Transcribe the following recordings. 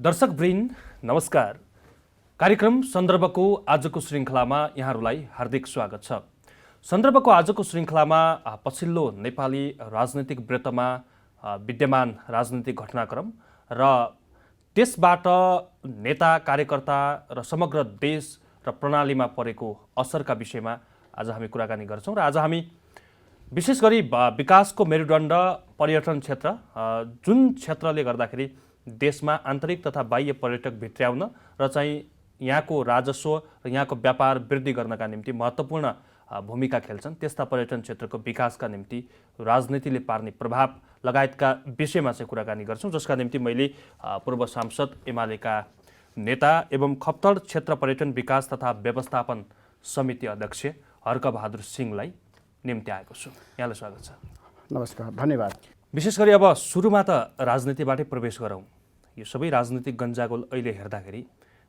दर्शकवृन्द नमस्कार। कार्यक्रम सन्दर्भको आजको श्रृङ्खलामा यहाँहरूलाई हार्दिक स्वागत छ। सन्दर्भको आजको श्रृङ्खलामा पछिल्लो नेपाली राजनीतिक वृत्तमा विद्यमान राजनीतिक घटनाक्रम र त्यसबाट नेता कार्यकर्ता र समग्र देश र प्रणालीमा परेको असरका विषयमा आज हामी कुराकानी गर्छौँ। र आज हामी विशेष गरी विकासको मेरुदण्ड पर्यटन क्षेत्र जुन क्षेत्रले गर्दाखेरि देशमा आन्तरिक तथा बाह्य पर्यटक भित्र्याउन र चाहिँ यहाँको राजस्व र यहाँको व्यापार वृद्धि गर्नका निम्ति महत्त्वपूर्ण भूमिका खेल्छन्, त्यस्ता पर्यटन क्षेत्रको विकासका निम्ति राजनीतिले पार्ने प्रभाव लगायतका विषयमा चाहिँ कुराकानी गर्छौँ, जसका निम्ति मैले पूर्व सांसद एमालेका नेता एवं खप्तड क्षेत्र पर्यटन विकास तथा व्यवस्थापन समिति अध्यक्ष हर्कबहादुर सिंहलाई निम्ति आएको छु। यहाँलाई स्वागत छ। नमस्कार, धन्यवाद। विशेष गरी अब सुरुमा त राजनीतिबाटै प्रवेश गरौँ। यो सबै राजनीतिक गन्जागोल अहिले हेर्दाखेरि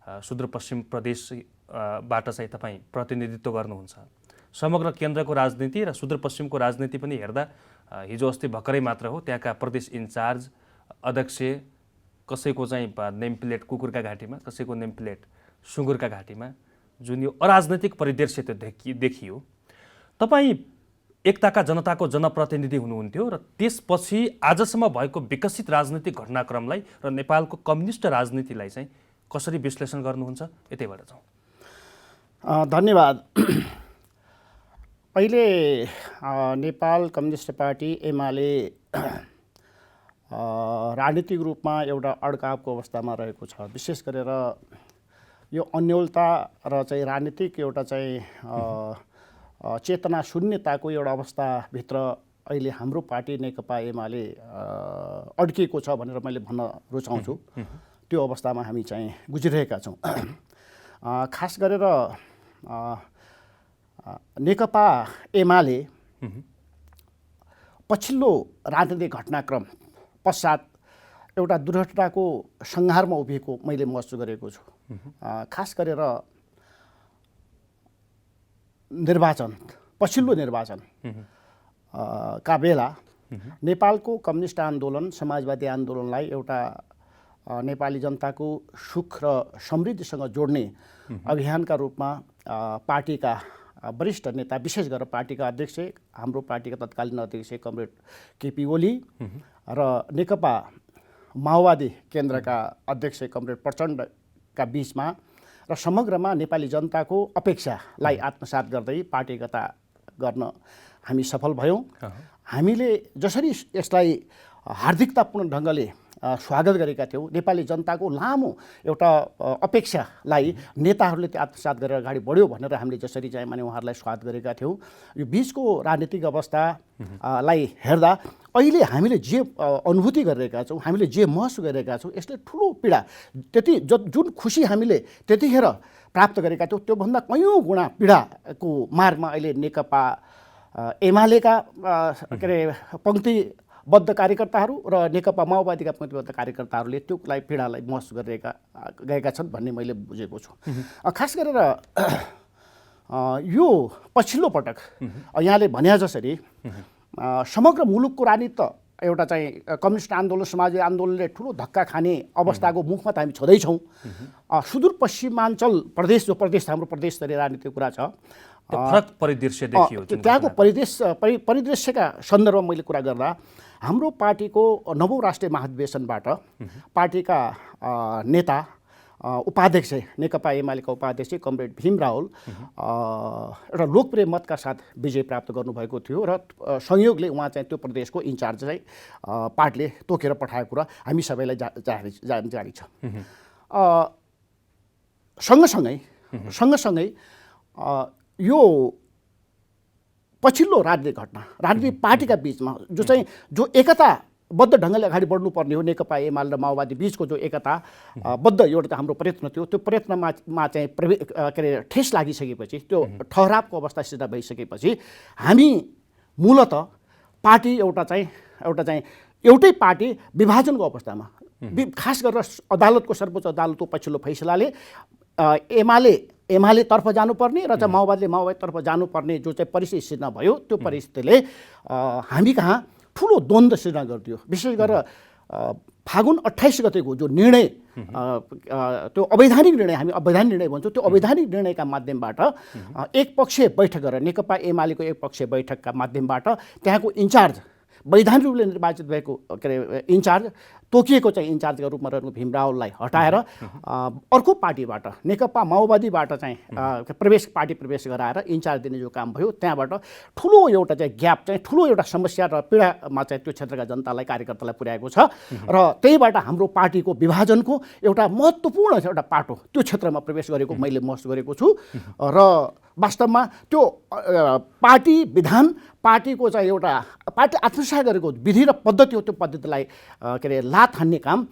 सुदूरपश्चिम प्रदेशबाट चाहिँ तपाईँ प्रतिनिधित्व गर्नुहुन्छ। समग्र केन्द्रको राजनीति र सुदूरपश्चिमको राजनीति पनि हेर्दा हिजो अस्ति भर्खरै मात्र हो त्यहाँका प्रदेश इन्चार्ज अध्यक्ष कसैको चाहिँ नेम प्लेट कुकुरका घाँटीमा, कसैको नेम प्लेट सुँगुरका घाँटीमा, जुन यो अराजनैतिक परिदृश्य त्यो देखियो। तपाईँ एकताका जनताको जनप्रतिनिधि हुनुहुन्थ्यो र त्यसपछि आजसम्म भएको विकसित राजनीतिक घटनाक्रमलाई र नेपालको कम्युनिस्ट राजनीतिलाई चाहिँ कसरी विश्लेषण गर्नुहुन्छ? यतैबाट जाउँ। धन्यवाद। अहिले नेपाल कम्युनिस्ट पार्टी एमाले राजनीतिक रूपमा एउटा अड्कावको अवस्थामा रहेको छ। विशेष गरेर यो अन्योलता र चाहिँ राजनीतिक एउटा चाहिँ चेतना शून्यताको एउटा अवस्थाभित्र अहिले हाम्रो पार्टी नेकपा एमाले अड्किएको छ भनेर मैले भन्न रुचाउँछु। त्यो अवस्थामा हामी चाहिँ गुजिरहेका छौँ। खास गरेर नेकपा एमाले पछिल्लो राजनीतिक घटनाक्रम पश्चात एउटा दुर्घटनाको संहारमा उभिएको मैले महसुस गरेको छु। खास गरेर निर्वाचन, पछिल्लो निर्वाचन का बेला नेपालको कम्युनिस्ट आन्दोलन, समाजवादी आन्दोलनलाई एउटा नेपाली जनताको सुख र समृद्धिसँग जोड्ने अभियानका रूपमा पार्टीका वरिष्ठ नेता, विशेष गरेर पार्टीका अध्यक्ष, हाम्रो पार्टीका तत्कालीन अध्यक्ष कमरेड केपी ओली र नेकपा माओवादी केन्द्रका अध्यक्ष कमरेड प्रचण्डका बीचमा र समग्रमा नेपाली जनताको अपेक्षालाई आत्मसात गर्दै पार्टीगत गर्न हामी सफल भयौँ। हामीले जसरी यसलाई हार्दिकतापूर्ण ढङ्गले स्वागत गरेका थियौँ, नेपाली जनताको लामो एउटा अपेक्षालाई नेताहरूले आत्मसात गरेर अगाडि बढ्यो भनेर हामीले जसरी चाहिँ माने उहाँहरूलाई स्वागत गरेका थियौँ, यो बिचको राजनीतिक अवस्थालाई हेर्दा अहिले हामीले जे अनुभूति गरिरहेका छौँ, हामीले जे महसुस गरिरहेका छौँ, यसले ठुलो पीडा, जुन खुसी हामीले त्यतिखेर प्राप्त गरेका थियौँ त्योभन्दा कयौँ गुणा पीडाको मारमा अहिले नेकपा एमालेका के अरे पङ्क्तिबद्ध कार्यकर्ताहरू र नेकपा माओवादीका पङ्क्तिबद्ध कार्यकर्ताहरूले त्योलाई पीडालाई महसुस गएका छन् भन्ने मैले बुझेको छु। खास गरेर यो पछिल्लो पटक यहाँले भने जसरी समग्र मुलुकको राजनीति त एउटा चाहिँ कम्युनिस्ट आन्दोलन, समाजवादी आन्दोलनले ठुलो धक्का खाने अवस्थाको मुखमा त हामी छँदैछौँ। सुदूरपश्चिमाञ्चल प्रदेश, जो प्रदेश हाम्रो प्रदेश स्तरीय राजनीतिको कुरा छ, फरक परिदृश्य देखियो। त्यहाँको परिदृश्यका सन्दर्भमा मैले कुरा गर्दा हाम्रो पार्टीको 9औं राष्ट्रिय महाधिवेशनबाट पार्टीका नेता उपाध्यक्ष, नेकपा एमालेका उपाध्यक्ष कमरेड भीम रावल एउटा लोकप्रिय मतका साथ विजय प्राप्त गर्नुभएको थियो र संयोगले उहाँ चाहिँ त्यो प्रदेशको इन्चार्ज चाहिँ पार्टीले तोकेर पठाएको कुरा हामी सबैलाई जानी छ। सँगसँगै यो पछिल्लो राजनीतिक घटना, राजनीतिक पार्टीका बीचमा जो एकताबद्ध ढङ्गले अगाडि बढ्नुपर्ने हो, नेकपा एमाले र माओवादी बीचको जो एकताबद्ध एउटा हाम्रो प्रयत्न थियो, त्यो प्रयत्नमा चाहिँ के अरे ठेस लागिसकेपछि, त्यो ठहरावको अवस्था सिधा भइसकेपछि हामी मूलत पार्टी एउटै पार्टी विभाजनको अवस्थामा, खास गरेर अदालतको, सर्वोच्च अदालतको पछिल्लो फैसलाले एमाले तर्फ जानुपर्ने र चाहिँ माओवादीतर्फ जानुपर्ने जो चाहिँ परिस्थिति सिर्जना भयो, त्यो परिस्थितिले हामी कहाँ ठुलो द्वन्द्व सिर्जना गरिदियो। विशेष गरेर फागुन 28 गतेको जो निर्णय त्यो अवैधानिक निर्णय, हामी अवैधानिक निर्णय भन्छौँ, त्यो अवैधानिक निर्णयका माध्यमबाट एकपक्षीय बैठक गरेर नेकपा एमालेको एकपक्षीय बैठकका माध्यमबाट त्यहाँको इन्चार्ज, वैधानिक रूपले निर्वाचित भएको के अरे इन्चार्ज, तोकिएको चाहिँ इन्चार्जका रूपमा रहेको भीमरावलाई हटाएर अर्को पार्टीबाट नेकपा माओवादीबाट चाहिँ पार्टी प्रवेश गराएर इन्चार्ज दिने जो काम भयो, त्यहाँबाट ठुलो एउटा चाहिँ ग्याप चाहिँ ठुलो एउटा समस्या र पीडामा चाहिँ त्यो क्षेत्रका जनतालाई, कार्यकर्तालाई पुर्याएको छ र त्यहीबाट हाम्रो पार्टीको विभाजनको एउटा महत्त्वपूर्ण एउटा पाटो त्यो क्षेत्रमा प्रवेश गरेको मैले महसुस गरेको छु र वास्तवमा त्यो पार्टी विधान, पार्टीको चाहिँ एउटा पार्टी आत्मसात गरेको विधि र पद्धति हो, त्यो पद्धतिलाई के अरे लात हान्ने काम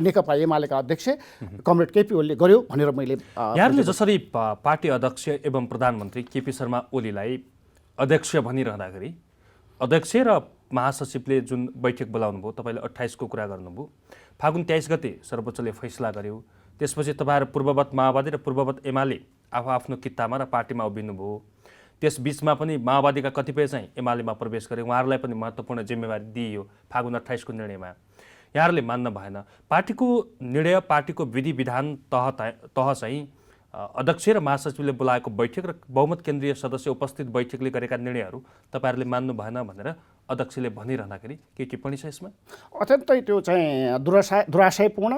नेकपा एमालेका अध्यक्ष कमरेड केपी ओलीले गर्यो भनेर मैले यहाँले जसरी पार्टी अध्यक्ष एवं प्रधानमन्त्री केपी शर्मा ओलीलाई अध्यक्ष भनिरहँदाखेरि अध्यक्ष र महासचिवले जुन बैठक बोलाउनु भयो, तपाईँले 28 को कुरा गर्नुभयो, फागुन 23 गते सर्वोच्चले फैसला गर्यो, त्यसपछि तपाईँहरू पूर्ववत माओवादी र पूर्ववत एमाले आफ्नो कित्तामा र पार्टीमा उभिनुभयो, त्यस बीचमा पनि माओवादीका कतिपय चाहिँ एमालेमा प्रवेश गरे, उहाँहरूलाई पनि महत्त्वपूर्ण जिम्मेवारी दिइयो फागुन 28 को निर्णयमा, यहाँहरूले मान्न भएन। पार्टीको निर्णय, पार्टीको विधि विधान तह चाहिँ अध्यक्ष र महासचिवले बोलाएको बैठक र बहुमत केन्द्रीय सदस्य उपस्थित बैठकले गरेका निर्णयहरू तपाईँहरूले मान्नु भएन भनेर अध्यक्षले भनिरहँदाखेरि के टिप्पणी छ यसमा? अत्यन्तै त्यो चाहिँ दुराशयपूर्ण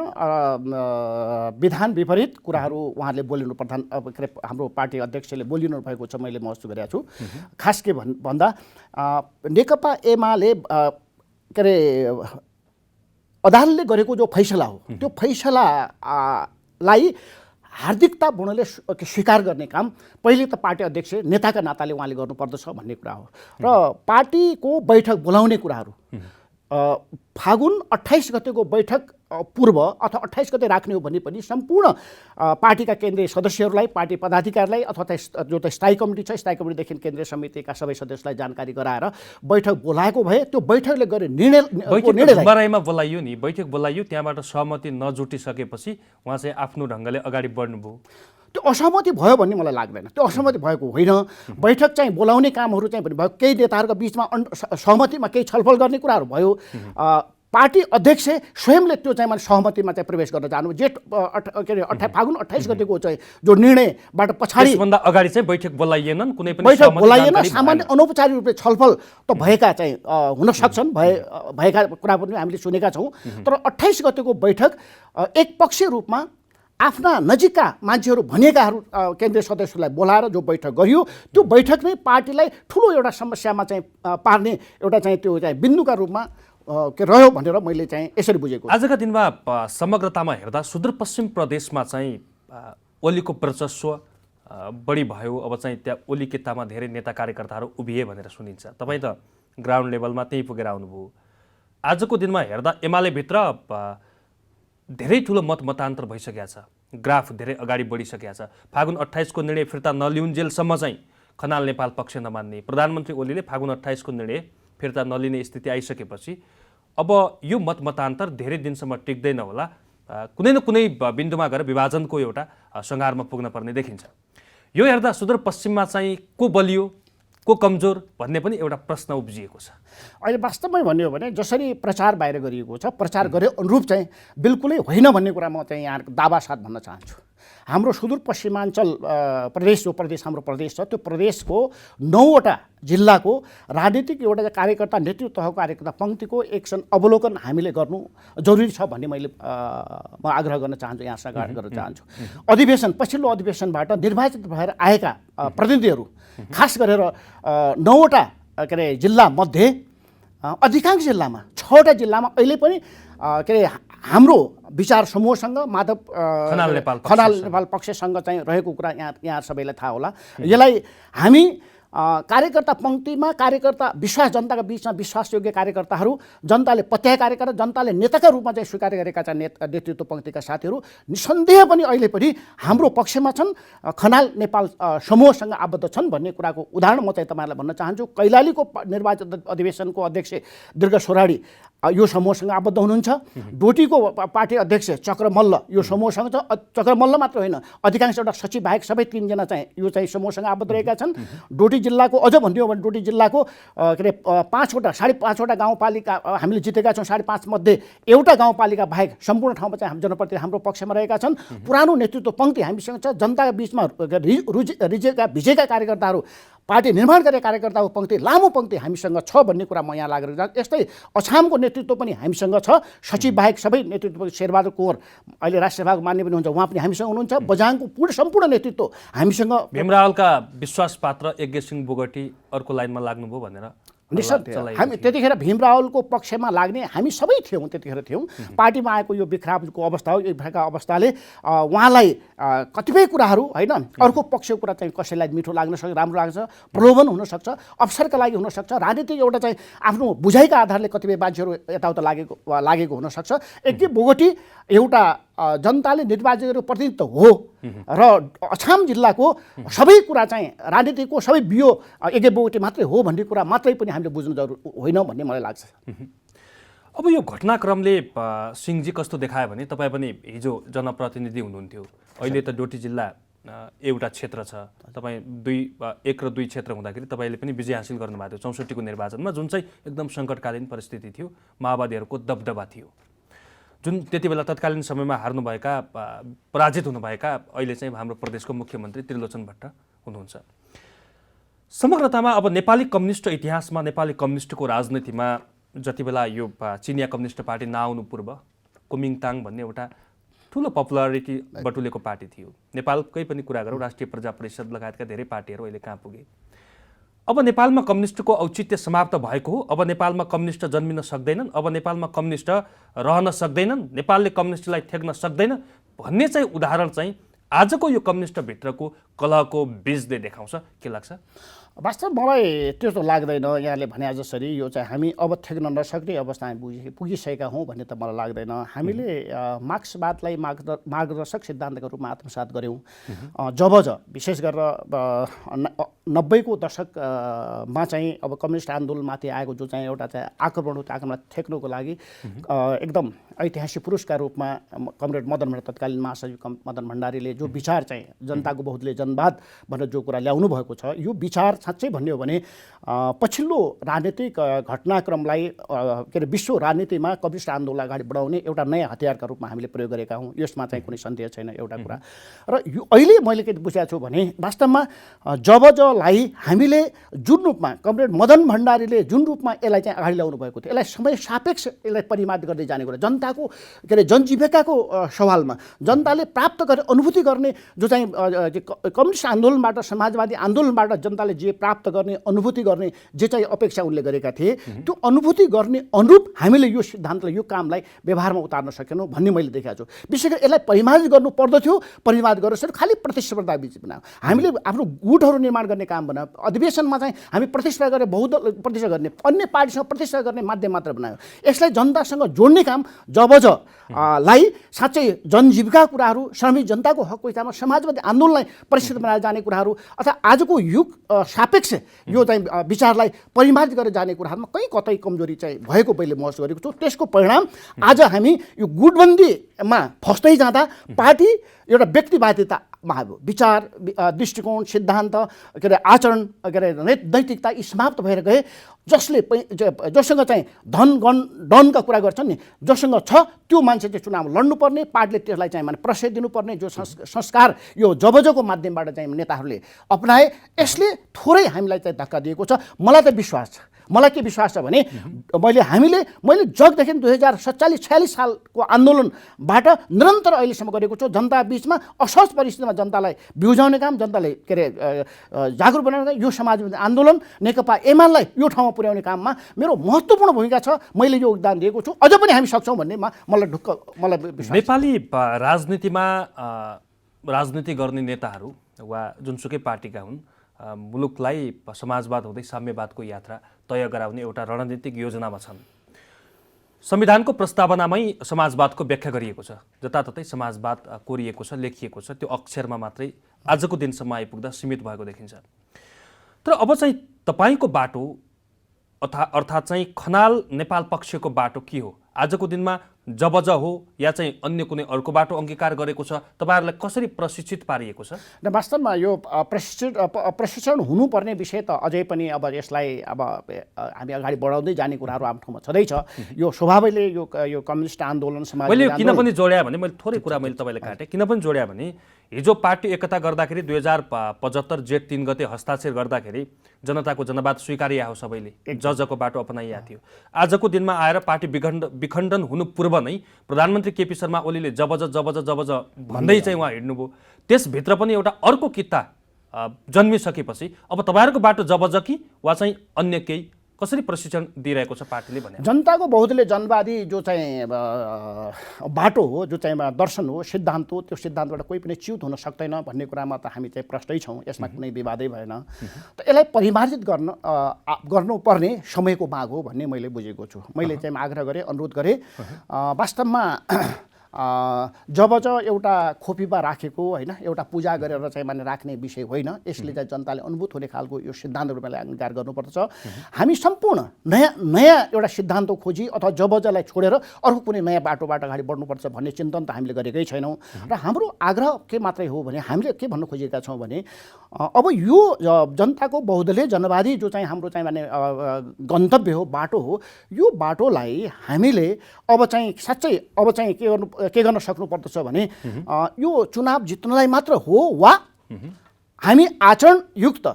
विधान विपरीत कुराहरू उहाँले बोलिनु, हाम्रो पार्टी अध्यक्षले बोलिनु भएको छ, मैले महसुस गरेको छु। खास के भन्दा नेकपा एमाले के अरे अदालतले गरेको जो फैसला हो, त्यो फैसलालाई हार्दिकतापूर्णले स्वीकार गर्ने काम पहिले त पार्टी अध्यक्ष नेताका नाताले उहाँले गर्नुपर्दछ भन्ने कुरा हो र पार्टीको बैठक बोलाउने कुराहरू फागुन 28 गतेको बैठक पूर्व अथवा 28 गते राख्ने हो भने पनि सम्पूर्ण पार्टीका केन्द्रीय सदस्यहरूलाई, पार्टी पदाधिकारीलाई अथवा जो त स्थायी कमिटी छ, स्थायी कमिटीदेखि केन्द्रीय समितिका सबै सदस्यलाई जानकारी गराएर बैठक बोलाएको भए त्यो बैठकले गरे निर्णयमा बोलाइयो नि, बैठक बोलाइयो, त्यहाँबाट सहमति नजुटिसकेपछि उहाँ चाहिँ आफ्नो ढङ्गले अगाडि बढ्नुभयो। त्यो असहमति भयो भन्ने मलाई लाग्दैन, त्यो असहमति भएको होइन। बैठक चाहिँ बोलाउने कामहरू चाहिँ भयो, केही नेताहरूको बिचमा सहमतिमा केही छलफल गर्ने कुराहरू भयो। पार्टी अध्यक्ष स्वयंले त्यो चाहिँ सहमतिमा चाहिँ प्रवेश गर्न जानु, फागुन 28 गतेको चाहिँ जो निर्णयबाट पछाडि भन्दा अगाडि चाहिँ बैठक बोलाइएनन्, कुनै पनि बैठक बोलाइएन। सामान्य अनौपचारिक रूपले छलफल त भएका चाहिँ हुन सक्छन्, भएका कुरा पनि हामीले सुनेका छौँ, तर 28 गतेको बैठक एकपक्षीय रूपमा आफ्ना नजिकका मान्छेहरू भनिएकाहरू केन्द्रीय सदस्यलाई बोलाएर जो बैठक गरियो, त्यो बैठक नै पार्टीलाई ठुलो एउटा समस्यामा चाहिँ पार्ने एउटा चाहिँ त्यो चाहिँ बिन्दुका रूपमा के रह्यो भनेर मैले चाहिँ यसरी बुझेको। आजका दिनमा समग्रतामा हेर्दा सुदूरपश्चिम प्रदेशमा चाहिँ ओलीको वर्चस्व बढी भयो, अब चाहिँ त्यहाँ ओली कित्तामा धेरै नेता कार्यकर्ताहरू उभिए भनेर सुनिन्छ। तपाईँ त ग्राउन्ड लेभलमा त्यही पुगेर आउनुभयो। आजको दिनमा हेर्दा एमालेभित्र धेरै ठुलो मतान्तर भइसकेको छ, ग्राफ धेरै अगाडि बढिसकेको छ। फागुन 28 को निर्णय फिर्ता नलिउन्जेलसम्म चाहिँ खनाल नेपाल पक्ष नमान्ने, प्रधानमन्त्री ओलीले फागुन 28 को निर्णय फिर्ता नलिने स्थिति आइसकेपछि अब यो मतान्तर धेरै दिनसम्म टिक्दैन होला, कुनै न कुनै बिन्दुमा गएर विभाजनको एउटा सङ्घारमा पुग्न पर्ने देखिन्छ। यो हेर्दा सुदूरपश्चिममा चाहिँ को बलियो को कमजोर भन्ने पनि एउटा प्रश्न उब्जिएको छ। अहिले वास्तवमै भन्यो भने जसरी प्रचार बाहिर गरिएको छ, प्रचार गरे अनुरूप चाहिँ बिल्कुलै होइन भन्ने कुरा म चाहिँ यहाँ दावा साथ भन्न चाहन्छु। हाम्रो सुदूरपश्चिमाञ्चल प्रदेश, जो प्रदेश हाम्रो प्रदेश छ, त्यो प्रदेशको 9वटा जिल्लाको राजनीतिक एउटा कार्यकर्ता, नेतृत्व तहको कार्यकर्ता पङ्क्तिको एकसन अवलोकन हामीले गर्नु जरुरी छ भन्ने मैले म आग्रह गर्न चाहन्छु, यहाँ सघार गर्न चाहन्छु। अधिवेशन, पछिल्लो अधिवेशनबाट निर्वाचित भएर आएका प्रतिनिधिहरू खास गरेर 9वटा के अरे जिल्लामध्ये अधिकांश जिल्लामा 6वटा जिल्लामा अहिले पनि के अरे हाम्रो विचार समूहसँग माधव खनाल नेपाल पक्षसँग चाहिँ रहेको कुरा यहाँ सबैलाई थाहा होला। यसलाई हामी कार्यकर्ता पङ्क्तिमा कार्यकर्ता विश्वास, जनताका बिचमा विश्वासयोग्य कार्यकर्ताहरू, जनताले पत्याए कार्यकर्ता, जनताले नेताका रूपमा चाहिँ स्वीकार गरेका चाहिँ नेतृत्व पङ्क्तिका साथीहरू निसन्देह पनि अहिले पनि हाम्रो पक्षमा छन्, खनाल नेपाल समूहसँग आबद्ध छन् भन्ने कुराको उदाहरण म चाहिँ तपाईँहरूलाई भन्न चाहन्छु। कैलालीको निर्वाचित अधिवेशनको अध्यक्ष दीर्घ सोराडी यो समूहसँग आबद्ध हुनुहुन्छ। डोटीको पार्टी अध्यक्ष चक्र मल्ल यो समूहसँग छ। चक्र मल्ल मात्र होइन, अधिकांश एउटा सचिव बाहेक सबै 3जना चाहिँ यो चाहिँ समूहसँग आबद्ध रहेका छन्। डोटी जिल्लाको अझ भन्यो भने डोटी जिल्लाको के अरे 5.5 गाउँपालिका हामीले जितेका छौँ। 5.5 मध्ये एउटा गाउँपालिका बाहेक सम्पूर्ण ठाउँमा चाहिँ हामी जनप्रतिनिधि हाम्रो पक्षमा रहेका छन्। पुरानो नेतृत्व पङ्क्ति हामीसँग छ। जनताका बिचमा भिजेका कार्यकर्ताहरू, पार्टी निर्माण गरेका कार्यकर्ताको पङ्क्ति, लामो पङ्क्ति हामीसँग छ भन्ने कुरा म यहाँ लागेर जान्छ। यस्तै अछामको नेतृत्व पनि हामीसँग छ। सचिव बाहेक सबै नेतृत्व, शेरबहादुर कुँवर अहिले राष्ट्रिय सभाको मान्य पनि हुन्छ, उहाँ पनि हामीसँग हुनुहुन्छ। बझाङको सम्पूर्ण नेतृत्व हामीसँग। भीमरावलका विश्वास पात्र यज्ञसिंह बोगटी अर्को लाइनमा लाग्नुभयो भनेर निश्चित हामी त्यतिखेर भीमरावलको पक्षमा लाग्ने हामी सबै थियौँ। त्यतिखेर थियौँ। पार्टीमा आएको यो बिखरावको अवस्था हो। यो बिखराका अवस्थाले उहाँलाई कतिपय कुराहरू होइन, अर्को पक्षको कुरा चाहिँ कसैलाई मिठो लाग्न सक्छ, राम्रो लाग्छ, प्रलोभन हुनसक्छ, अवसरका लागि हुनसक्छ, राजनीतिक एउटा चाहिँ आफ्नो बुझाइका आधारले कतिपय मान्छेहरू यताउता लागेको हुनसक्छ। यज्ञ बोगटी एउटा जनताले निर्वाचित गरेको प्रतिनिधित्व हो र अछाम जिल्लाको सबै कुरा चाहिँ राजनीतिको सबै बियो यज्ञ बोगटी मात्रै हो भन्ने कुरा मात्रै पनि हामीले बुझ्नु जरुरी होइन भन्ने मलाई लाग्छ। अब यो घटनाक्रमले सिंहजी कस्तो देखायो भने तपाईँ पनि हिजो जनप्रतिनिधि हुनुहुन्थ्यो, अहिले त डोटी जिल्ला एउटा क्षेत्र छ, तपाईँ 1 र 2 क्षेत्र हुँदाखेरि तपाईँले पनि विजय हासिल गर्नुभएको थियो 64 को निर्वाचनमा, जुन चाहिँ एकदम सङ्कटकालीन परिस्थिति थियो, माओवादीहरूको दबदबा थियो, जुन त्यति बेला तत्कालीन समयमा हार्नुभएका, पराजित हुनुभएका अहिले चाहिँ हाम्रो प्रदेशको मुख्यमन्त्री त्रिलोचन भट्ट हुनुहुन्छ। समग्रतामा अब नेपाली कम्युनिस्ट इतिहासमा, नेपाली कम्युनिस्टको राजनीतिमा जति बेला यो चिनिया कम्युनिस्ट पार्टी नआउनु पूर्व कुमिङताङ भन्ने एउटा ठुलो पपुलारिटी बटुलेको पार्टी थियो। नेपालकै पनि कुरा गरौँ, राष्ट्रिय प्रजा परिषद लगायतका धेरै पार्टीहरू अहिले कहाँ पुगे। अब नेपालमा कम्युनिस्टको औचित्य समाप्त भएको हो। अब नेपालमा कम्युनिस्ट जन्मिन सक्दैनन्, अब नेपालमा कम्युनिस्ट रहन सक्दैनन्, नेपालले कम्युनिस्टलाई थ्याक्न सक्दैन भन्ने चाहिँ उदाहरण चाहिँ आजको यो कम्युनिस्टभित्रको कलहको बीजले देखाउँछ। के लाग्छ? वास्तव मलाई त्यस्तो लाग्दैन। यहाँले भने जसरी यो चाहिँ हामी अब थ्याक्न नसक्ने अवस्थामा पुगिसकेका हौँ भन्ने त मलाई लाग्दैन। हामीले मार्क्सवादलाई मार्गदर्शक सिद्धान्तको रूपमा आत्मसात गऱ्यौँ। जब विशेष गरेर 90 को दशकमा चाहिँ अब कम्युनिस्ट आन्दोलनमाथि आएको जो चाहिँ एउटा चाहिँ आक्रमण हो, त्यो आक्रमणलाई थ्याक्नको लागि एकदम ऐतिहासिक पुरुषका रूपमा कमरेड मदन भण्डारी, तत्कालीन महासचिव मदन भण्डारीले जो विचार चाहिँ जनताको बहुदलीय जनवाद भनेर जो कुरा ल्याउनु भएको छ, यो विचार साँच्चै भन्यो भने पछिल्लो राजनीतिक घटनाक्रमलाई के अरे विश्व राजनीतिमा कम्युनिस्ट आन्दोलनलाई अगाडि बढाउने एउटा नयाँ हतियारका रूपमा हामीले प्रयोग गरेका हौँ। यसमा चाहिँ कुनै सन्देह छैन एउटा कुरा। र यो अहिले मैले के बुझेको छु भने वास्तवमा जबजलाई हामीले जुन रूपमा कमरेड मदन भण्डारीले जुन रूपमा यसलाई चाहिँ अगाडि ल्याउनु भएको थियो, यसलाई समय सापेक्ष यसलाई परिमार्जित गर्दै जाने कुरा, जनताको के अरे जनजीविकाको सवालमा जनताले प्राप्त गर्ने अनुभूति गर्ने जो चाहिँ कम्युनिस्ट आन्दोलनबाट, समाजवादी आन्दोलनबाट जनताले जे प्राप्त गर्ने, अनुभूति गर्ने जे चाहिँ अपेक्षा उनले गरेका थिए, त्यो अनुभूति गर्ने अनुरूप हामीले यो सिद्धान्तलाई, यो कामलाई व्यवहारमा उतार्न सकेनौँ भन्ने मैले देखेको छु। विशेष गरी यसलाई परिमार्जित गर्नु पर्दथ्यो, परिमार्जित गरेर खालि प्रतिस्पर्धा बीच बनायो। हामीले आफ्नो गुटहरू निर्माण गर्ने काम बनायो। अधिवेशनमा चाहिँ हामी प्रतिस्पर्धा गरेर बहुदल प्रतिस्पर्धा गर्ने, अन्य पार्टीसँग प्रतिस्पर्धा गर्ने माध्यम मात्र बनायो। यसलाई जनतासँग जोड्ने काम लाई साँच्चै जनजीविका कुराहरू, श्रमिक जनताको हकको हिसाबमा समाजवादी आन्दोलनलाई परिष्कृत बनाएर जाने कुराहरू अथवा आजको युग सापेक्ष यो चाहिँ विचारलाई परिमार्जित गरेर जाने कुराहरूमा कहीँ कतै कमजोरी चाहिँ भएको मैले महसुस गरेको छु। त्यसको परिणाम आज हामी यो गुटबन्दीमा फस्दै जाँदा पार्टी एउटा व्यक्तिवादितामा आयो। विचार, दृष्टिकोण, सिद्धान्त, के अरे आचरण, के अरे नैतिकता यी समाप्त भएर गए। जोसँग चाहिँ डनका कुरा गर्छन् नि, जोसँग छ त्यो मान्छे चाहिँ चुनाव लड्नुपर्ने, पार्टीले त्यसलाई चाहिँ माने प्रशय दिनुपर्ने जो संस्कार यो जबजको माध्यमबाट चाहिँ नेताहरूले अपनाए, यसले थोरै हामीलाई चाहिँ धक्का दिएको छ। मलाई त विश्वास छ। मलाई के विश्वास छ भने मैले जगदेखि 2047-46 सालको आन्दोलनबाट निरन्तर अहिलेसम्म गरेको छु। जनता बिचमा असहज परिस्थितिमा जनतालाई बिउजाउने काम, जनताले के अरे जागरुक बनाउने, यो समाजवादी आन्दोलन नेकपा एमालेलाई यो ठाउँमा पुर्याउने काममा मेरो महत्त्वपूर्ण भूमिका छ। मैले यो योगदान दिएको छु। अझ पनि हामी सक्छौँ भन्नेमा मलाई विश्वास। नेपाली राजनीतिमा राजनीति गर्ने नेताहरू वा जुनसुकै पार्टीका हुन्, मुलुकलाई समाजवाद हुँदै साम्यवादको यात्रा तय गराउने एउटा रणनीतिक योजनामा छन्। संविधानको प्रस्तावनामै समाजवादको व्याख्या गरिएको छ, जताततै समाजवाद कोरिएको छ, लेखिएको छ। त्यो अक्षरमा मात्रै आजको दिनसम्म आइपुग्दा सीमित भएको देखिन्छ। तर अब चाहिँ तपाईँको बाटो अर्थात् चाहिँ खनाल नेपाल पक्षको बाटो के हो? आजको दिनमा जबज हो या चाहिँ अन्य कुनै अर्को बाटो अंगीकार गरेको छ? तपाईहरुलाई कसरी प्रशिक्षित पारिएको छ? र वास्तवमा यो प्रशिक्षण हुनुपर्ने विषय त अझै पनि अब यसलाई अब हामी अगाडि बढाउँदै जाने कुराहरू आफ्नो ठाउँमा छँदैछ। यो स्वभावैले यो कम्युनिस्ट आन्दोलन समाज मैले किन पनि जोड्या भने मैले थोरै कुरा मैले तपाईलाई काटेँ। किन पनि जोड्या भने हिजो पार्टी एकता गर्दाखेरि 2075 जेठ 3 गते हस्ताक्षर गर्दाखेरि जनताको जनवाद स्वीकारिया हो, सबैले जजको बाटो अपनाइया थियो। आजको दिनमा आएर पार्टी विखण्डन हुनु पूर्व नै प्रधानमन्त्री केपी शर्मा ओलीले जबज भन्दै चाहिँ उहाँ हिँड्नुभयो। त्यसभित्र पनि एउटा अर्को किता जन्मिसकेपछि अब तपाईहरुको बाटो जबज कि वा चाहिँ अन्य केही कसरी प्रशिक्षण दिइरहेको छ पार्टीले भने? जनताको बहुदलीय जनवादी जो चाहिँ बाटो हो, जो चाहिँ दर्शन हो, सिद्धान्त हो, त्यो सिद्धान्तबाट कोही पनि च्युत हुन सक्दैन भन्ने कुरामा त हामी चाहिँ प्रष्टै छौँ। यसमा कुनै विवादै भएन। त यसलाई परिमार्जित गर्नुपर्ने समयको माग हो भन्ने मैले बुझेको छु। मैले चाहिँ आग्रह गरेँ, अनुरोध गरेँ। वास्तवमा जबज एउटा खोपीमा राखेको होइन, एउटा पूजा गरेर चाहिँ माने राख्ने विषय होइन। यसले चाहिँ जनताले अनुभूत हुने खालको यो सिद्धान्त रूपमा अंगीकार गर्नुपर्छ। हामी सम्पूर्ण नयाँ एउटा सिद्धान्त खोजी अथवा जबजलाई छोडेर अर्को कुनै नयाँ बाटोबाट अगाडि बढ्नुपर्छ भन्ने चिन्तन त हामीले गरेकै छैनौँ। र हाम्रो आग्रह के मात्रै हो भने हामीले के भन्न खोजेका छौँ भने अब यो जनताको बहुदलीय जनवादी जो चाहिँ हाम्रो चाहिँ माने गन्तव्य हो, बाटो हो, यो बाटोलाई हामीले अब चाहिँ साँच्चै अब चाहिँ के गर्न सक्नुपर्दछ भने यो चुनाव जित्नलाई मात्र हो वा हामी आचरणयुक्त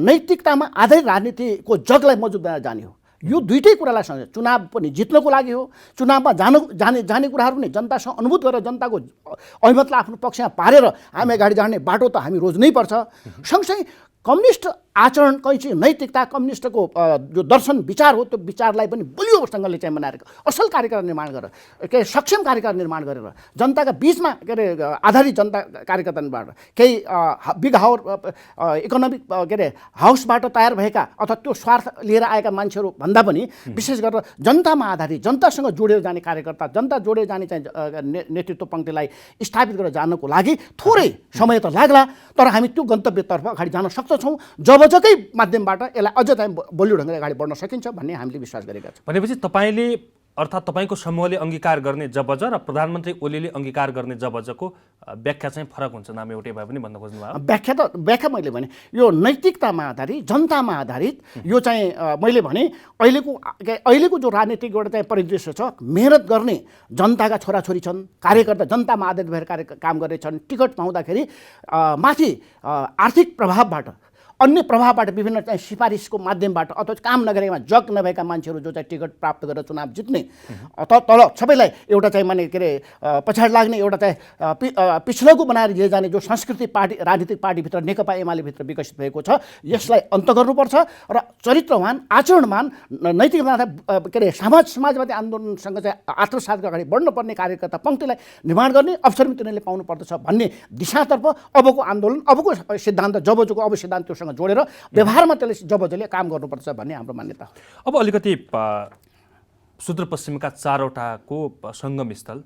नैतिकतामा आधारित राजनीतिको जगलाई मजबुत बनाएर जाने हो। यो दुईटै कुरालाई सँगै चुनाव पनि जित्नको लागि हो, चुनावमा जाने कुराहरू पनि जनतासँग अनुभूत गरेर जनताको अभिमतलाई आफ्नो पक्षमा पारेर हामी अगाडि जाने बाटो त हामी रोज्नै पर्छ। सँगसँगै कम्युनिस्ट आचरण कैँची नैतिकता कम्युनिस्टको जो दर्शन विचार हो त्यो विचारलाई पनि बलियोसँगले चाहिँ बनाएर असल कार्यक्रम निर्माण गरेर के सक्षम कार्यक्रम निर्माण गरेर जनताका बीचमा के अरे आधारित जनता कार्यकर्ता निर्माण केही बिग हाउस इकोनोमिक के अरे हाउसबाट तयार भएका अथवा त्यो स्वार्थ लिएर आएका मान्छेहरू भन्दा पनि विशेष गरेर जनतामा आधारित जनतासँग जोडेर जाने कार्यकर्ता, जनता जोडेर जाने चाहिँ नेतृत्व पङ्क्तिलाई स्थापित गरेर जानको लागि थोरै समय त लाग्ला, तर हामी त्यो गन्तव्यतर्फ अगाडि जान सक्छौँ। जबजकै माध्यमबाट यसलाई अझ चाहिँ बलियो ढङ्गले अगाडि बढ्न सकिन्छ भन्ने हामीले विश्वास गरेका छौँ। भनेपछि तपाईँले अर्थात् तपाईँको समूहले अंगीकार गर्ने जबज र प्रधानमन्त्री ओलीले अंगीकार गर्ने जबजको व्याख्या चाहिँ फरक हुन्छ, नाम एउटै भए पनि भन्न खोज्नुभयो। व्याख्या मैले भने यो नैतिकतामा आधारित, जनतामा आधारित यो चाहिँ मैले भने अहिलेको जो राजनीतिक एउटा चाहिँ परिदृश्य छ, मेहनत गर्ने जनताका छोराछोरी छन्, कार्यकर्ता जनतामा आधारित भएर काम गरेछन्। टिकट पाउँदाखेरि माथि आर्थिक प्रभावबाट अन्य प्रभावबाट विभिन्न चाहिँ सिफारिसको माध्यमबाट अथवा काम नगरेमा जग नभएका मान्छेहरू जो चाहिँ टिकट प्राप्त गरेर चुनाव जित्ने अथवा तल सबैलाई एउटा चाहिँ माने के अरे पछाडि लाग्ने एउटा चाहिँ पिछलको बनाएर लिए जाने जो संस्कृति पार्टी राजनीतिक पार्टीभित्र नेकपा एमालेभित्र विकसित भएको छ, यसलाई अन्त गर्नुपर्छ र चरित्रवान आचरणमान नैतिकता के अरे समाजवादी आन्दोलनसँग चाहिँ आत्मसात अगाडि बढ्नुपर्ने कार्यकर्ता पङ्क्तिलाई निर्माण गर्ने अवसर पनि तिनीहरूले पाउनुपर्दछ भन्ने दिशातर्फ अबको आन्दोलन, अबको सिद्धान्त जबजको अब सिद्धान्त जोडेर व्यवहारमा त्यसले जबजले काम गर्नुपर्छ भन्ने हाम्रो मान्यता हो। अब अलिकति सुदूरपश्चिमका 4वटाको सङ्गम स्थल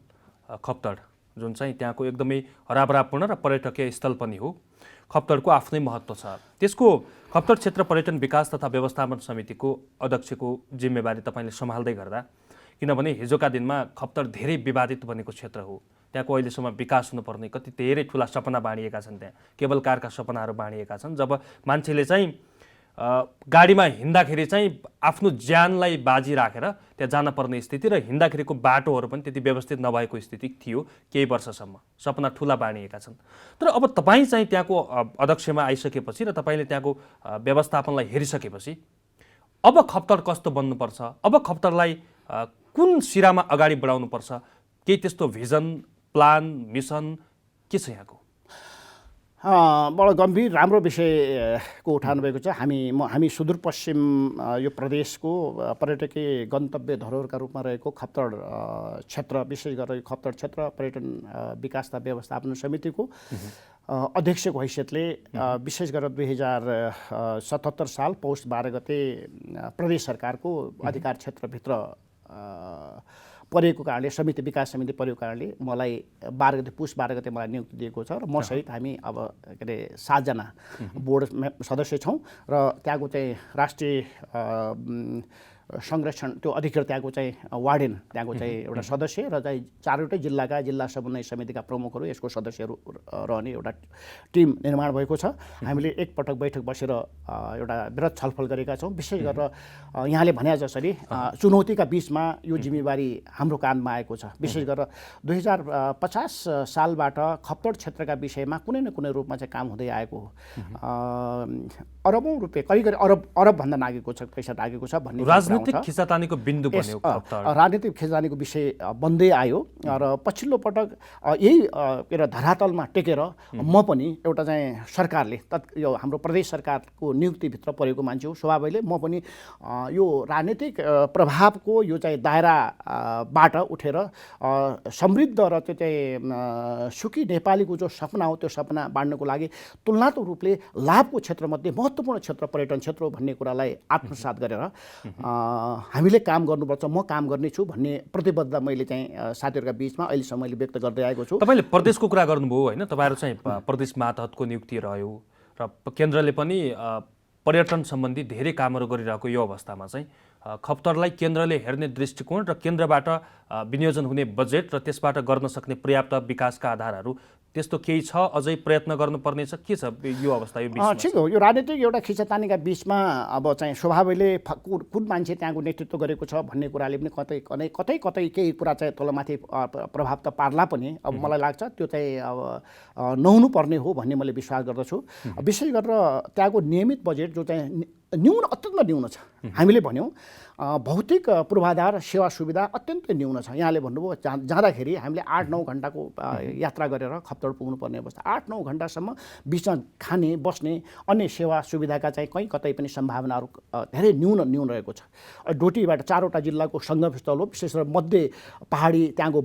खप्तड जुन चाहिँ त्यहाँको एकदमै हराभरापूर्ण र पर्यटकीय स्थल पनि हो, खप्तडको आफ्नै महत्त्व छ। त्यसको खप्तड क्षेत्र पर्यटन विकास तथा व्यवस्थापन समितिको अध्यक्षको जिम्मेवारी तपाईँले सम्हाल्दै गर्दा, किनभने हिजोका दिनमा खप्तड धेरै विवादित बनेको क्षेत्र हो, त्यहाँको अहिलेसम्म विकास हुनुपर्ने कति धेरै ठुला सपना बाँडिएका छन्, त्यहाँ केबल कारका सपनाहरू बाँडिएका छन्। जब मान्छेले चाहिँ गाडीमा हिँड्दाखेरि चाहिँ आफ्नो ज्यानलाई बाजी राखेर त्यहाँ जान पर्ने स्थिति र हिँड्दाखेरिको बाटोहरू पनि त्यति व्यवस्थित नभएको स्थिति थियो केही वर्षसम्म, सपना ठुला बाँडिएका छन्। तर अब तपाईँ चाहिँ त्यहाँको अध्यक्षमा आइसकेपछि र तपाईँले त्यहाँको व्यवस्थापनलाई हेरिसकेपछि अब खप्तड कस्तो बन्नुपर्छ, अब खप्तडलाई कुन सिरामा अगाडि बढाउनुपर्छ, केही त्यस्तो भिजन प्लान मिसन के छ यहाँको? बडो गम्भीर राम्रो विषयको उठाउनु भएको छ। हामी सुदूरपश्चिम यो प्रदेशको पर्यटकीय गन्तव्य धरोहरका रूपमा रहेको खप्तड क्षेत्र, विशेष गरेर खप्तड क्षेत्र पर्यटन विकास तथा व्यवस्थापन समितिको अध्यक्षको हैसियतले विशेष गरेर 2077 साल पौष 12 गते प्रदेश सरकारको अधिकार क्षेत्रभित्र परेको कारणले समिति विकास समिति परेको कारणले मलाई 12 गते पुष 12 गते मलाई नियुक्ति दिएको छ र म सहित हामी अब के अरे 7 जना बोर्ड सदस्य छौँ र त्यहाँको चाहिँ राष्ट्रिय संरक्षण त्यो अधिकृत त्यहाँको चाहिँ वार्डेन त्यहाँको चाहिँ एउटा सदस्य र चाहिँ चारवटै जिल्लाका जिल्ला समन्वय समितिका प्रमुखहरू यसको सदस्यहरू रहने एउटा टिम निर्माण भएको छ। हामीले एकपटक बैठक बसेर एउटा वृहत छलफल गरेका छौँ। विशेष गरेर यहाँले भने जसरी चुनौतीका बिचमा यो जिम्मेवारी हाम्रो काँधमा आएको छ। विशेष गरेर 2050 सालबाट खप्तड क्षेत्रका विषयमा कुनै न कुनै रूपमा चाहिँ काम हुँदै आएको हो। अरबौँ रुपियाँ करिब अरबभन्दा नागेको छ, पैसा लागेको छ भन्ने राजनीतिक खिचातानीको बिन्दु बन्यो। राजनीतिक खिचातानीको विषय बन्दै आयो र पछिल्लो पटक यही धरातलमा टेकेर म पनि एउटा चाहिँ सरकारले यो हाम्रो प्रदेश सरकारको नियुक्तिभित्र परेको मान्छे हो। स्वभावैले म पनि यो राजनीतिक प्रभावको यो चाहिँ दायराबाट उठेर समृद्ध र त्यो चाहिँ सुखी नेपालीको जो सपना हो त्यो सपना बाँड्नको लागि तुलनात्मक रूपले लाभको क्षेत्रमध्ये महत्त्वपूर्ण क्षेत्र पर्यटन क्षेत्र हो भन्ने कुरालाई आत्मसात गरेर हामीले काम गर्नुपर्छ, म काम गर्नेछु भन्ने प्रतिबद्धता मैले चाहिँ साथीहरूका बिचमा अहिलेसम्म मैले व्यक्त गर्दै आएको छु। तपाईँले प्रदेशको कुरा गर्नुभयो होइन, तपाईँहरू चाहिँ प्रदेश मातहतको नियुक्ति रह्यो र केन्द्रले पनि पर्यटन सम्बन्धी धेरै कामहरू गरिरहेको यो अवस्थामा चाहिँ खप्तडलाई केन्द्रले हेर्ने दृष्टिकोण र केन्द्रबाट विनियोजन हुने बजेट र त्यसबाट गर्न सक्ने पर्याप्त विकासका आधारहरू त्यस्तो केही छ? अझै प्रयत्न गर्नुपर्ने छ? के छ यो अवस्था यो बिचमा? ठिक हो, यो राजनीतिक एउटा खिचातानीका बिचमा अब चाहिँ स्वभावैले कुन मान्छे त्यहाँको नेतृत्व गरेको छ भन्ने कुराले पनि कतै केही कुरा चाहिँ तलमाथि प्रभाव त पार्ला पनि अब मलाई लाग्छ त्यो चाहिँ अब नहुनु पर्ने हो भन्ने मैले विश्वास गर्दछु। विशेष गरेर त्यहाँको नियमित बजेट जो चाहिँ न्यून अत्यन्त न्यून छ। हामीले भन्यौँ भौतिक पूर्वाधार सेवा सुविधा अत्यन्तै न्यून छ। यहाँले भन्नुभयो जाँदाखेरि हामीले 8-9 घन्टाको यात्रा गरेर खप्तड पुग्नुपर्ने अवस्था। 8-9 घन्टासम्म बिचमा खाने बस्ने अन्य सेवा सुविधाका चाहिँ कहीँ कतै पनि सम्भावनाहरू धेरै न्यून रहेको छ। डोटीबाट 4वटा जिल्लाको सङ्गमस्थल हो। विशेष गरेर मध्य पहाडी त्यहाँको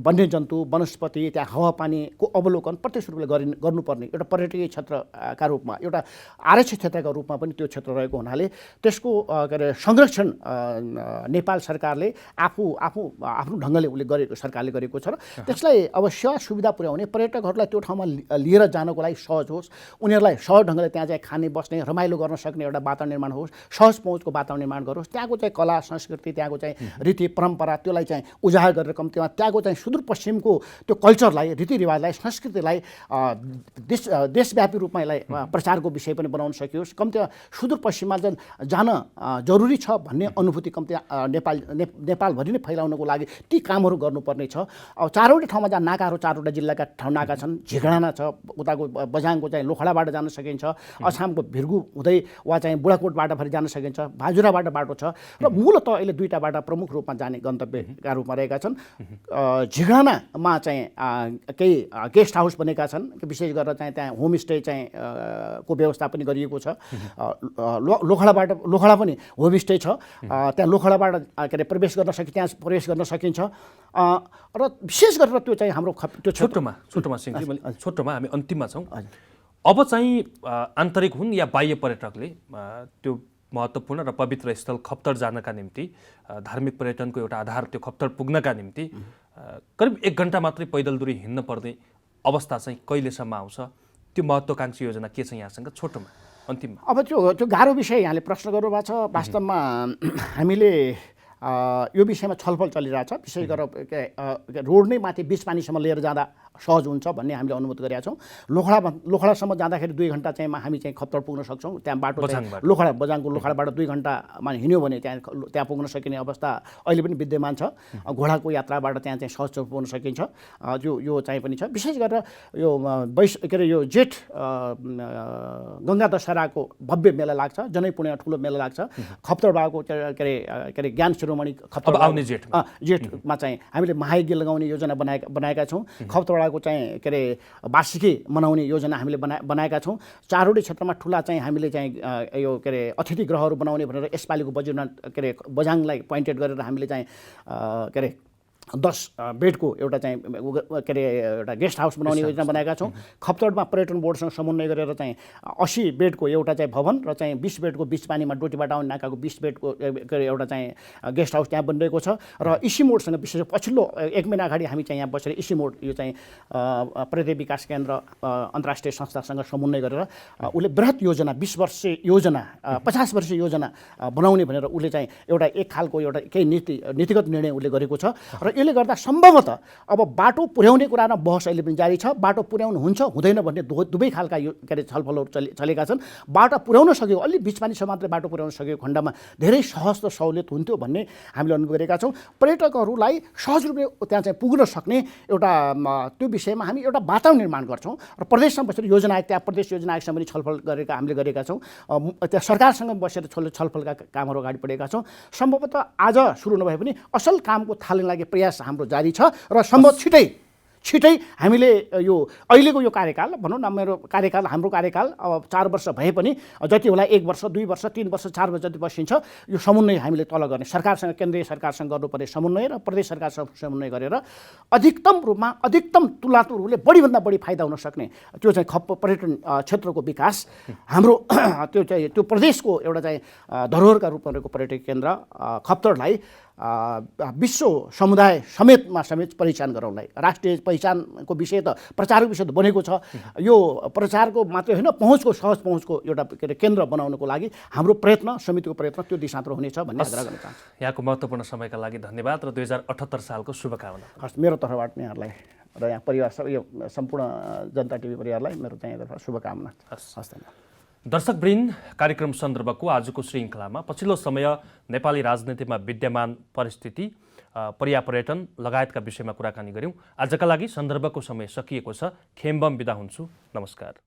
वन्यजन्तु वनस्पति त्यहाँ हावापानीको अवलोकन प्रत्यक्ष रूपले गर्नुपर्ने एउटा पर्यटकीय क्षेत्रका रूपमा एउटा आरक्षित क्षेत्रका रूपमा पनि त्यो क्षेत्र रहेको हुनाले त्यसको के अरे संरक्षण नेपाल सरकारले आफ्नो ढङ्गले सरकारले गरेको छ र त्यसलाई अब सेवा सुविधा पुर्याउने पर्यटकहरूलाई त्यो ठाउँमा लिएर जानको लागि सहज होस्, उनीहरूलाई सहज ढङ्गले त्यहाँ चाहिँ खाने बस्ने रमाइलो गर्न सक्ने एउटा वातावरण निर्माण होस्, सहज पहुँचको वातावरण निर्माण गरोस्। त्यहाँको चाहिँ कला संस्कृति त्यहाँको चाहिँ रीति परम्परा त्यसलाई चाहिँ उजागर गरेर कम्तीमा त्यहाँको चाहिँ सुदूरपश्चिमको त्यो कल्चरलाई रीतिरिवाजलाई संस्कृतिलाई देशव्यापी रूपमा यसलाई प्रचारको विषय पनि बनाउन सकियोस्। कम्तीमा सुदूरपश्चिममा जान जरुरी छ भन्ने अनुभूति कम्ती नेपालभरि नै फैलाउनको लागि ती कामहरू गर्नुपर्ने छ। अब 4वटा ठाउँमा जहाँ नाकाहरू 4वटा जिल्लाका ठाउँ नाका छन्। झिगडाना छ, उताको बझाङको चाहिँ लोखडाबाट जान सकिन्छ, अछामको भिर्गु हुँदै वा चाहिँ बुढाकोटबाट फेरि जान सकिन्छ, भाजुराबाट बाटो छ र मूलतः अहिले 2टा बाटा प्रमुख रूपमा जाने गन्तव्यका रूपमा रहेका छन्। झिगडानामा चाहिँ केही गेस्ट हाउस बनेका छन्, विशेष गरेर चाहिँ त्यहाँ होमस्टे चाहिँ को व्यवस्था पनि गरिएको छ। लोखडा पनि होमस्टे छ, त्यहाँ लोखडाबाट के अरे प्रवेश गर्न सकिन्छ र विशेष गरेर त्यो चाहिँ हाम्रो त्यो छोटोमा हामी अन्तिममा छौँ। अब चाहिँ आन्तरिक हुन् या बाह्य पर्यटकले त्यो महत्त्वपूर्ण र पवित्र स्थल खप्तड जानका निम्ति धार्मिक पर्यटनको एउटा आधार त्यो खप्तड पुग्नका निम्ति करिब 1 घन्टा मात्रै पैदल दूरी हिँड्न पर्ने अवस्था चाहिँ कहिलेसम्म आउँछ? त्यो महत्त्वाकांक्षी योजना के छ यहाँसँग छोटोमा अन्तिममा? अब त्यो गाह्रो विषय यहाँले प्रश्न गर्नुभएको छ। वास्तवमा हामीले यो विषयमा छलफल चलिरहेछ। विशेष गरेर रोड नै माथि बीच पानीसम्म लिएर जाँदा सहज हुन्छ भन्ने हामीले अनुमति गरेका छौँ। लोखडासम्म जाँदाखेरि 2 घन्टा चाहिँ हामी चाहिँ खप्तड पुग्न सक्छौँ। त्यहाँ बाटो बझाङको लोखडाबाट 2 घन्टामा हिँड्यो भने त्यहाँ पुग्न सकिने अवस्था अहिले पनि विद्यमान छ। घोडाको यात्राबाट त्यहाँ चाहिँ सहज पुग्न सकिन्छ। यो चाहिँ पनि छ। विशेष गरेर यो यो जेठ गङ्गा दशहराको भव्य मेला लाग्छ, जनै पूर्णिमा ठुलो मेला लाग्छ। खप्तडबाको के अरे ज्ञान शिरोमणि खप्तड आउने जेठमा चाहिँ हामीले महायज्ञ लगाउने योजना बनाएका छौँ। खप्तडको चाहिँ के अरे वार्षिकी मनाउने योजना हामीले बनाएका छौँ। 4वटै क्षेत्रमा ठुला चाहिँ हामीले चाहिँ यो के अरे अतिथि गृहहरू बनाउने भनेर यसपालिको बजेटमा के अरे बझाङलाई पोइन्टेड गरेर हामीले चाहिँ के अरे 10 बेडको एउटा चाहिँ के अरे एउटा गेस्ट हाउस बनाउने योजना बनाएका छौँ। खप्तडमा पर्यटन बोर्डसँग समन्वय गरेर चाहिँ 80 बेडको एउटा चाहिँ भवन र चाहिँ 20 बेडको बिच पानीमा डोटीबाट आउने नाकाको 20 बेडको के अरे एउटा चाहिँ गेस्ट हाउस त्यहाँ बनिरहेको छ। र इसी मोडसँग विशेष पछिल्लो 1 महिना अगाडि हामी चाहिँ यहाँ बसेर इसी मोड यो चाहिँ पर्यटन विकास केन्द्र अन्तर्राष्ट्रिय संस्थासँग समन्वय गरेर उसले बृहत योजना 20 वर्षीय योजना 50 वर्षीय योजना बनाउने भनेर उसले चाहिँ एउटा एक खालको एउटा केही नीतिगत निर्णय उसले गरेको छ। र यसले गर्दा सम्भवतः अब बाटो पुर्याउने कुरामा बहस अहिले पनि जारी छ। बाटो पुर्याउनु हुन्छ हुँदैन भन्ने दुवै खालका यो के अरे छलफलहरू चलेका छन्। बाटो पुर्याउन सक्यो अलि बिच पानीसम्म मात्रै बाटो पुर्याउन सक्यो खण्डमा धेरै सहज र सहुलियत हुन्थ्यो भन्ने हामीले अनुभव गरेका छौँ। पर्यटकहरूलाई सहज रूपले त्यहाँ चाहिँ पुग्न सक्ने एउटा त्यो विषयमा हामी एउटा वातावरण निर्माण गर्छौँ र प्रदेशमा बसेर योजना आयोग त्यहाँ प्रदेश योजना आयोगसँग पनि छलफल गरेका हामीले गरेका छौँ। त्यहाँ सरकारसँग बसेर छलफलका कामहरू अगाडि बढेका छौँ। सम्भवतः आज सुरु नभए पनि असल कामको थाल्ने लागि प्रयास हाम्रो जारी छ र सम्भव छिटै हामीले यो अहिलेको यो कार्यकाल भनौँ न हाम्रो कार्यकाल अब 4 वर्ष भए पनि जति होला 1 वर्ष 2 वर्ष 3 वर्ष 4 वर्ष जति बसिन्छ यो समन्वय हामीले तल गर्ने सरकारसँग केन्द्रीय सरकारसँग गर्नुपर्ने समन्वय र प्रदेश सरकारसँग समन्वय गरेर अधिकतम रूपमा अधिकतम तुलनात्मक रूपले बढीभन्दा बढी फाइदा हुन सक्ने त्यो चाहिँ पर्यटन क्षेत्रको विकास हाम्रो त्यो प्रदेशको एउटा चाहिँ धरोहरका रूपमा रहेको पर्यटक केन्द्र खप्तडलाई विश्व समुदाय समेत पहिचान गराउनलाई राष्ट्रिय पहिचानको विषय त प्रचारको विषय त बनेको छ। यो प्रचारको मात्रै होइन सहज पहुँचको एउटा के अरे केन्द्र बनाउनको लागि हाम्रो प्रयत्न समितिको प्रयत्न त्यो दिशातर्फ हुनेछ भन्ने आग्रह गर्न चाहन्छु। यहाँको महत्त्वपूर्ण समयका लागि धन्यवाद र 2078 सालको शुभकामना। हस् मेरो तर्फबाट यहाँहरूलाई र यहाँ परिवार सबै यो सम्पूर्ण जनता टिभी परिवारलाई मेरो चाहिँ यहाँतर्फ शुभकामना। हस् धन्यवाद। दर्शकवृन्द, कार्यक्रम सन्दर्भको आजको श्रृङ्खलामा पछिल्लो समय नेपाली राजनीतिमा विद्यमान परिस्थिति, पर्यापर्यटन लगायतका विषयमा कुराकानी गऱ्यौँ। आजका लागि सन्दर्भको समय सकिएको छ। खेम्बम बिदा हुन्छु। नमस्कार।